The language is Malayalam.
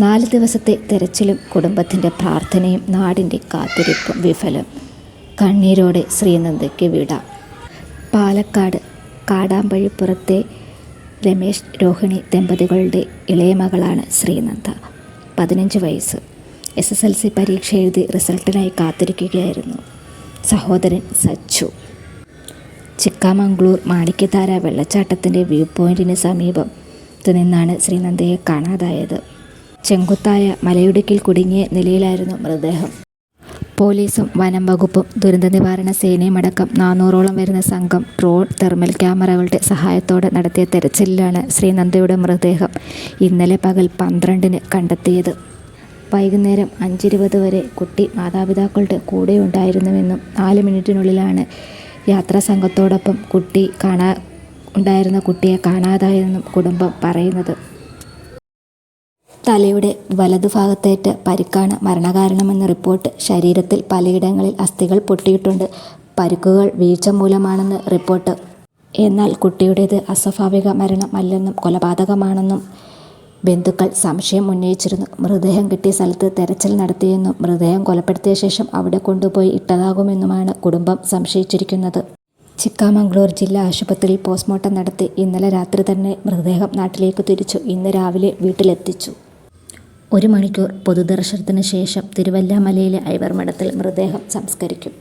4 ദിവസത്തെ തെരച്ചിലും കുടുംബത്തിൻ്റെ പ്രാർത്ഥനയും നാടിൻ്റെ കാത്തിരിപ്പും വിഫലം. കണ്ണീരോടെ ശ്രീനന്ദയ്ക്ക് വിട. പാലക്കാട് കാടാമ്പഴിപ്പുറത്തെ രമേശ് രോഹിണി ദമ്പതികളുടെ ഇളയ മകളാണ് ശ്രീനന്ദ. 15 വയസ്സ്. SSLC പരീക്ഷ എഴുതി റിസൾട്ടിനായി കാത്തിരിക്കുകയായിരുന്നു സഹോദരൻ സച്ചു. ചിക്കാമംഗ്ലൂർ മാണിക്യധാര വെള്ളച്ചാട്ടത്തിൻ്റെ വ്യൂ പോയിന്റിന് സമീപത്തു നിന്നാണ് ശ്രീനന്ദയെ കാണാതായത്. ചെങ്കുത്തായ മലയിടുക്കിൽ കുടുങ്ങിയ നിലയിലായിരുന്നു മൃതദേഹം. പോലീസും വനം വകുപ്പും ദുരന്തനിവാരണ സേനയുമടക്കം 400ഓളം വരുന്ന സംഘം ഡ്രോൺ, തെർമൽ ക്യാമറകളുടെ സഹായത്തോടെ നടത്തിയ തെരച്ചിലിലാണ് ശ്രീനന്ദയുടെ മൃതദേഹം ഇന്നലെ പകൽ 12-ന് കണ്ടെത്തിയത്. വൈകുന്നേരം 5:20 വരെ കുട്ടി മാതാപിതാക്കളുടെ കൂടെയുണ്ടായിരുന്നുവെന്നും 4 മിനിറ്റിനുള്ളിലാണ് യാത്രാസംഘത്തോടൊപ്പം ഉണ്ടായിരുന്ന കുട്ടിയെ കാണാതായതെന്നും കുടുംബം പറയുന്നത്. തലയുടെ വലതുഭാഗത്തേറ്റ പരിക്കാണ് മരണകാരണമെന്ന് റിപ്പോർട്ട്. ശരീരത്തിൽ പലയിടങ്ങളിൽ അസ്ഥികൾ പൊട്ടിയിട്ടുണ്ട്. പരിക്കുകൾ വീഴ്ച മൂലമാണെന്ന് റിപ്പോർട്ട്. എന്നാൽ കുട്ടിയുടേത് അസ്വാഭാവിക മരണം അല്ലെന്നും കൊലപാതകമാണെന്നും ബന്ധുക്കൾ സംശയം ഉന്നയിച്ചിരുന്നു. മൃതദേഹം കിട്ടിയ സ്ഥലത്ത് തെരച്ചിൽ നടത്തിയെന്നും മൃതദേഹം കൊലപ്പെടുത്തിയ ശേഷം അവിടെ കൊണ്ടുപോയി ഇട്ടതാകുമെന്നുമാണ് കുടുംബം സംശയിച്ചിരിക്കുന്നത്. ചിക്കാമംഗ്ലൂർ ജില്ലാ ആശുപത്രിയിൽ പോസ്റ്റ്മോർട്ടം നടത്തി ഇന്നലെ രാത്രി തന്നെ മൃതദേഹം നാട്ടിലേക്ക് തിരിച്ചു. ഇന്ന് രാവിലെ വീട്ടിലെത്തിച്ചു. 1 മണിക്കൂർ പൊതുദർശനത്തിന് ശേഷം തിരുവല്ലാമലയിലെ ഐവർമഠത്തിൽ മൃതദേഹം സംസ്കരിക്കും.